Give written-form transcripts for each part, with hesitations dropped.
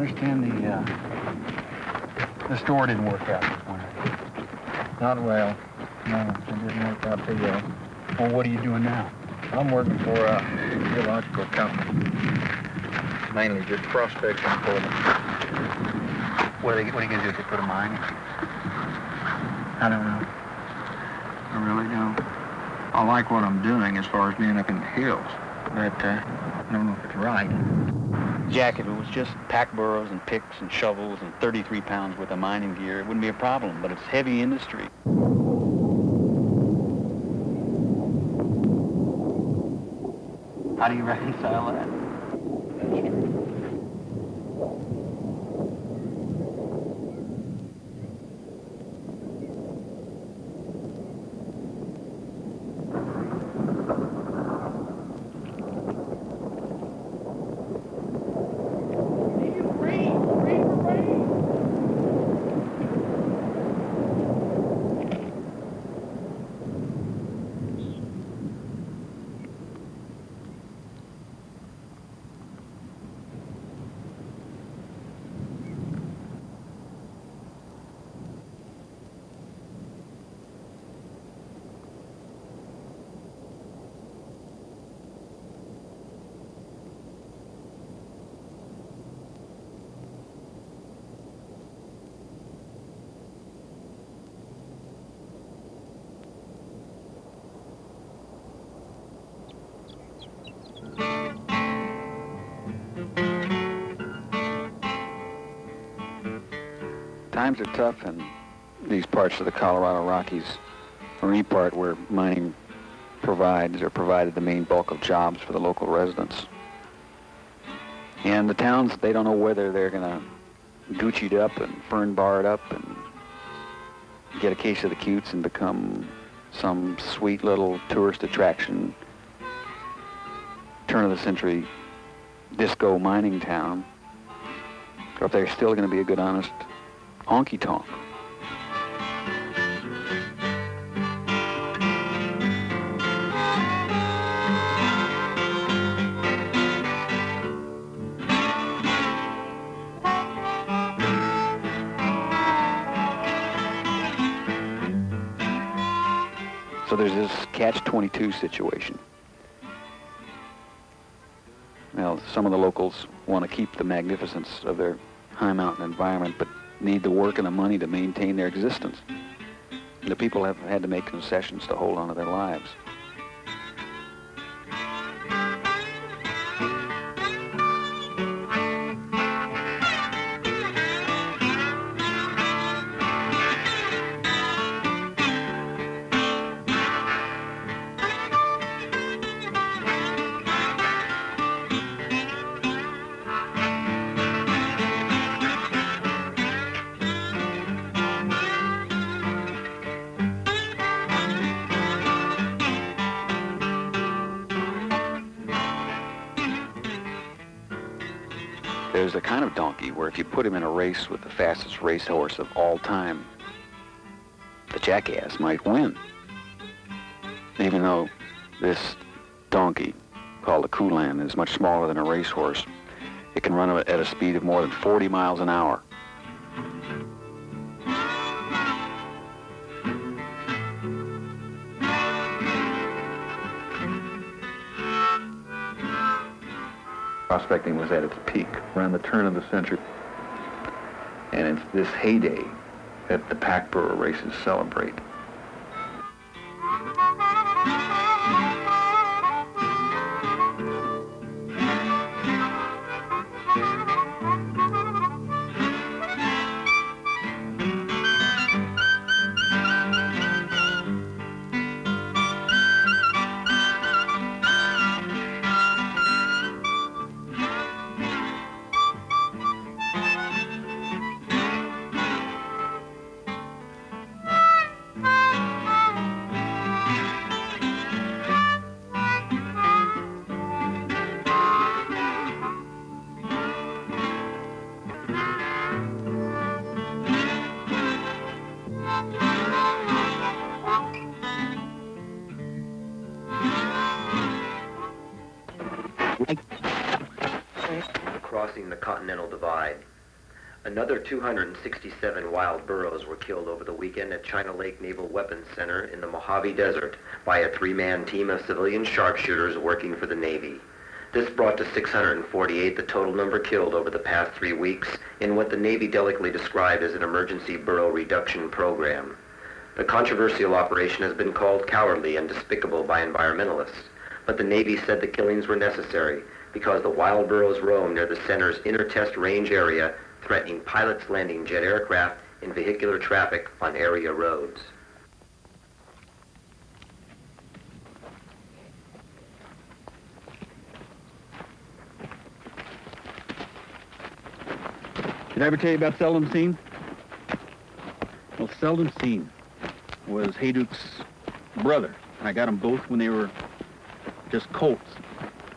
understand the store didn't work out this winter. Not well. No, it didn't work out too well. Well, what are you doing now? I'm working for a geological company. Mainly just prospecting for them. What are you going to do? They put a mine in? I don't know. I really don't. I like what I'm doing as far as being up in the hills, but I don't know if it's right. Jack, if it was just pack burros and picks and shovels and 33 pounds worth of mining gear, it wouldn't be a problem, but it's heavy industry. How do you reconcile that? That's true. Times are tough in these parts of the Colorado Rockies, or any part where mining provided the main bulk of jobs for the local residents. And the towns, they don't know whether they're going to Gucci'd up and fern barred up and get a case of the cutes and become some sweet little tourist attraction, turn-of-the-century disco mining town, or if they're still going to be a good, honest honky-tonk. So there's this catch-22 situation. Well, some of the locals want to keep the magnificence of their high mountain environment, but need the work and the money to maintain their existence. The people have had to make concessions to hold on to their lives. There's a kind of donkey where if you put him in a race with the fastest racehorse of all time, the jackass might win. Even though this donkey, called a Kulan, is much smaller than a racehorse, it can run at a speed of more than 40 miles an hour. Prospecting was at its peak around the turn of the century. And it's this heyday that the pack burro races celebrate. crossing the Continental Divide. Another 267 wild burros were killed over the weekend at China Lake Naval Weapons Center in the Mojave Desert by a three-man team of civilian sharpshooters working for the Navy. This brought to 648 the total number killed over the past 3 weeks in what the Navy delicately described as an emergency burro reduction program. The controversial operation has been called cowardly and despicable by environmentalists, but the Navy said the killings were necessary because the wild burros roam near the center's inter-test range area, threatening pilots landing jet aircraft in vehicular traffic on area roads. Did I ever tell you about Seldom Seen? Well, Seldom Seen was Hayduke's brother. I got them both when they were just colts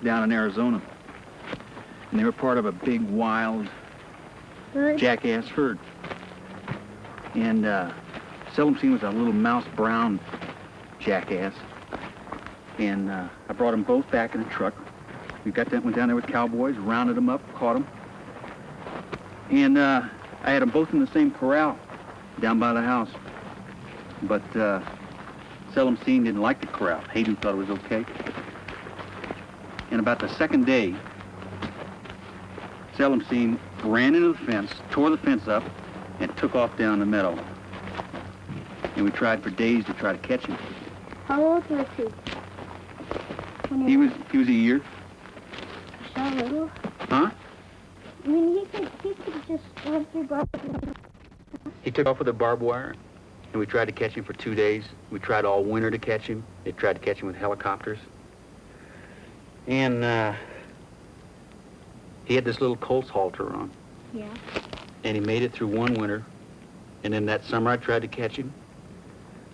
down in Arizona. And they were part of a big, wild, jackass herd. And Seldom Seen was a little mouse brown jackass. And I brought them both back in a truck. Went down there with cowboys, rounded them up, caught them. And I had them both in the same corral down by the house. But Seldom Seen didn't like the corral. Hayduke thought it was okay. And about the second day, Seldom Seen ran into the fence, tore the fence up, and took off down the meadow. And we tried for days to try to catch him. How old was he? He was a year. So little? Huh? I mean, he could just run through barbed wire. He took off with a barbed wire, and we tried to catch him for 2 days. We tried all winter to catch him. They tried to catch him with helicopters. And he had this little Colts halter on. Yeah. And he made it through one winter. And then that summer I tried to catch him.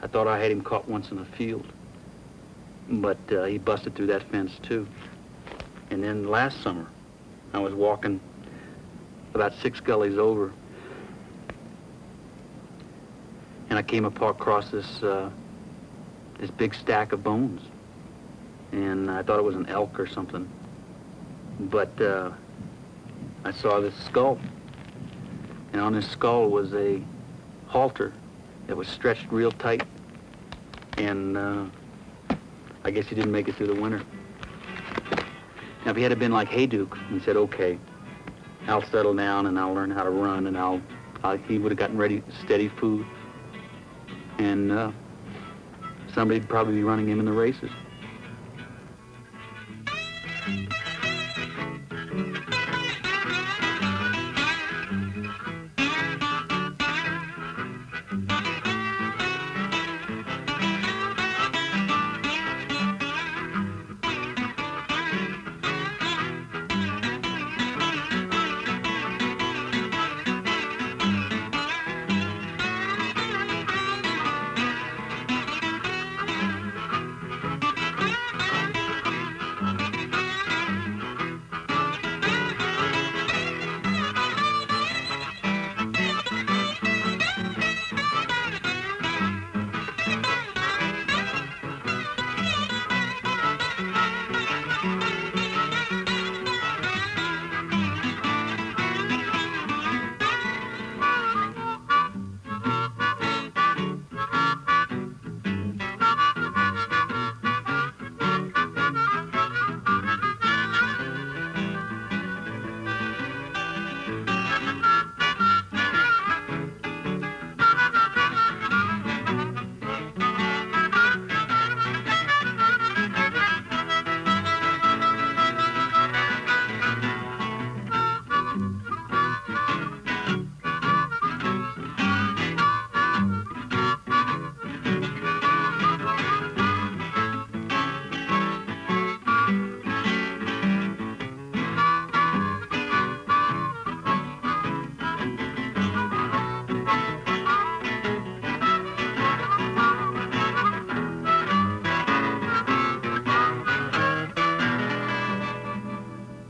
I thought I had him caught once in a field. But he busted through that fence too. And then last summer, I was walking about 6 gullies over. And I came across this big stack of bones. And I thought it was an elk or something. But I saw this skull. And on his skull was a halter that was stretched real tight. And I guess he didn't make it through the winter. Now, if he had been like Hayduke, he said, okay, I'll settle down and I'll learn how to run, and he would have gotten ready, steady food. And somebody'd probably be running him in the races.